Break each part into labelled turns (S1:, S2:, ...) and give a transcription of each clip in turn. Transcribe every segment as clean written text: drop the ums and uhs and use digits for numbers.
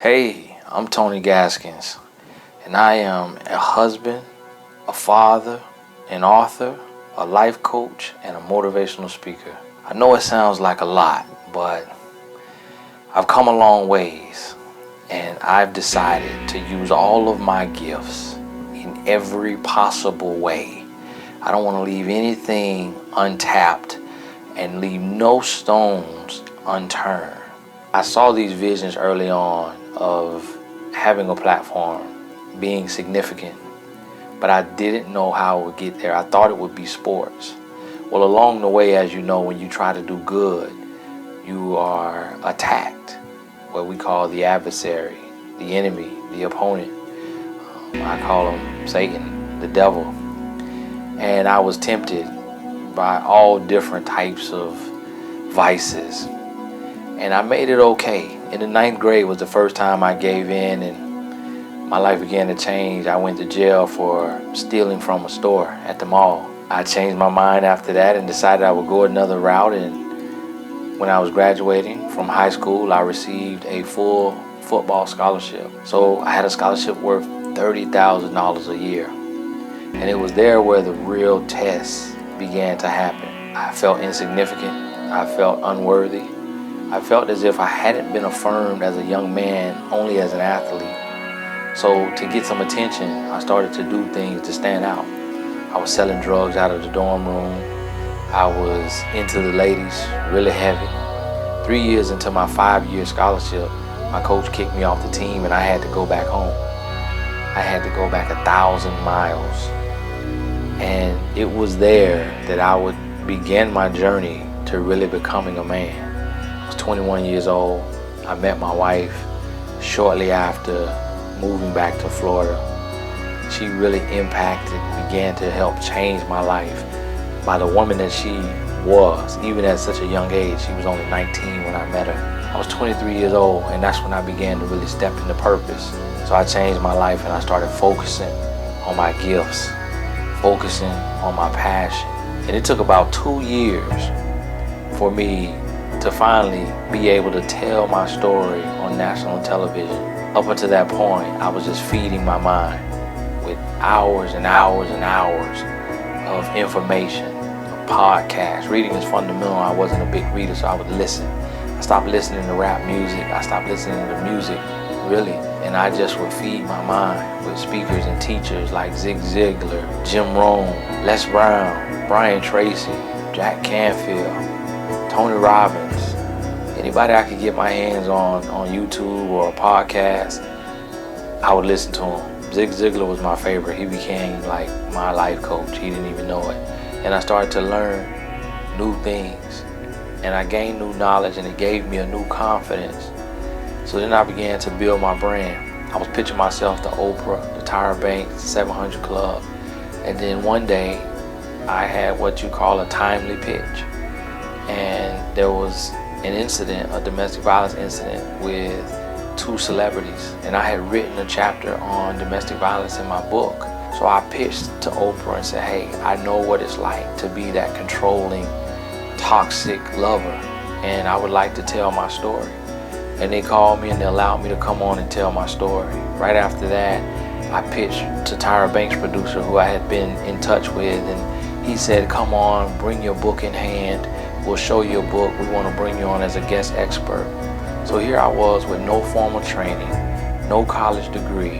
S1: Hey, I'm Tony Gaskins, and I am a husband, a father, an author, a life coach, and a motivational speaker. I know it sounds like a lot, but I've come a long ways, and I've decided to use all of my gifts in every possible way. I don't want to leave anything untapped and leave no stones unturned. I saw these visions early on of having a platform, being significant, but I didn't know how I would get there. I thought it would be sports. Well, along the way, as you know, when you try to do good, you are attacked, what we call the adversary, the enemy, the opponent. I call him Satan, the devil. And I was tempted by all different types of vices. And I made it okay. In the 9th grade was the first time I gave in and my life began to change. I went to jail for stealing from a store at the mall. I changed my mind after that and decided I would go another route. And when I was graduating from high school, I received a full football scholarship. So I had a scholarship worth $30,000 a year. And it was there where the real tests began to happen. I felt insignificant. I felt unworthy. I felt as if I hadn't been affirmed as a young man, only as an athlete. So to get some attention, I started to do things to stand out. I was selling drugs out of the dorm room. I was into the ladies, really heavy. 3 years into my 5-year scholarship, my coach kicked me off the team and I had to go back home. I had to go back 1,000 miles. And it was there that I would begin my journey to really becoming a man. I was 21 years old. I met my wife shortly after moving back to Florida. She really impacted, began to help change my life by the woman that she was, even at such a young age. She was only 19 when I met her. I was 23 years old, and that's when I began to really step into purpose. So I changed my life and I started focusing on my gifts, focusing on my passion. And it took about 2 years for me to finally be able to tell my story on national television. Up until that point, I was just feeding my mind with hours and hours and hours of information, of podcasts. Reading is fundamental. I wasn't a big reader, so I would listen. I stopped listening to rap music. I stopped listening to music, really. And I just would feed my mind with speakers and teachers like Zig Ziglar, Jim Rohn, Les Brown, Brian Tracy, Jack Canfield, Tony Robbins. Anybody I could get my hands on YouTube or a podcast, I would listen to him. Zig Ziglar was my favorite. He became like my life coach. He didn't even know it. And I started to learn new things. And I gained new knowledge and it gave me a new confidence. So then I began to build my brand. I was pitching myself to Oprah, the Tyra Banks, the 700 Club. And then one day I had what you call a timely pitch. And there was an incident, a domestic violence incident with 2 celebrities. And I had written a chapter on domestic violence in my book. So I pitched to Oprah and said, hey, I know what it's like to be that controlling, toxic lover. And I would like to tell my story. And they called me and they allowed me to come on and tell my story. Right after that, I pitched to Tyra Banks' producer, who I had been in touch with. And he said, come on, bring your book in hand. We'll show you a book. We want to bring you on as a guest expert. So here I was with no formal training, no college degree,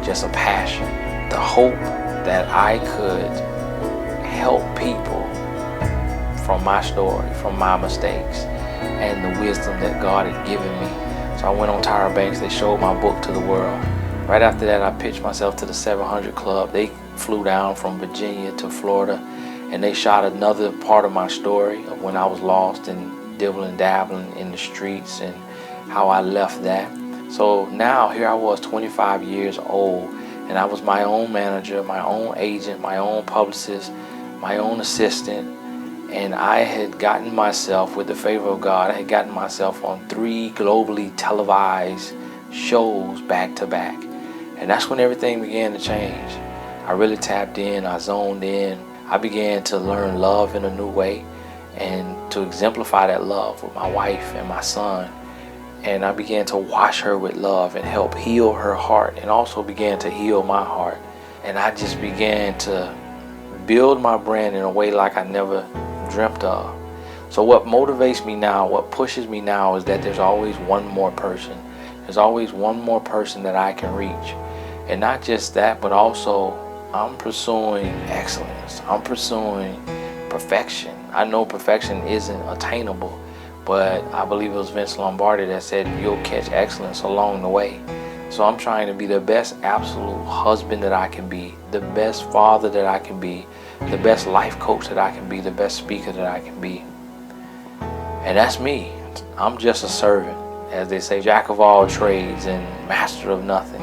S1: just a passion, the hope that I could help people from my story, from my mistakes, and the wisdom that God had given me. So I went on Tyra Banks. They showed my book to the world. Right after that, I pitched myself to the 700 Club. They flew down from Virginia to Florida. And they shot another part of my story of when I was lost and dabbling in the streets and how I left that. So now here I was, 25 years old, and I was my own manager, my own agent, my own publicist, my own assistant. And I had gotten myself, with the favor of God, I had gotten myself on 3 globally televised shows back to back. And that's when everything began to change. I really tapped in, I zoned in. I began to learn love in a new way and to exemplify that love with my wife and my son. And I began to wash her with love and help heal her heart, and also began to heal my heart. And I just began to build my brand in a way like I never dreamt of. So what motivates me now, what pushes me now, is that there's always one more person. There's always one more person that I can reach. And not just that, but also I'm pursuing excellence. I'm pursuing perfection. I know perfection isn't attainable, but I believe it was Vince Lombardi that said you'll catch excellence along the way. So I'm trying to be the best absolute husband that I can be, the best father that I can be, the best life coach that I can be, the best speaker that I can be. And that's me. I'm just a servant, as they say, jack of all trades and master of nothing.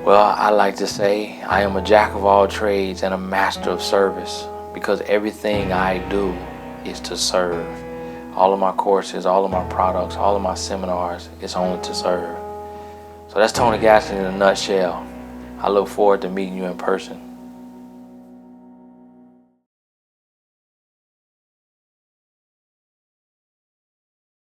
S1: Well, I like to say I am a jack of all trades and a master of service, because everything I do is to serve. All of my courses, all of my products, all of my seminars, it's only to serve. So that's Tony Gaskins in a nutshell. I look forward to meeting you in person.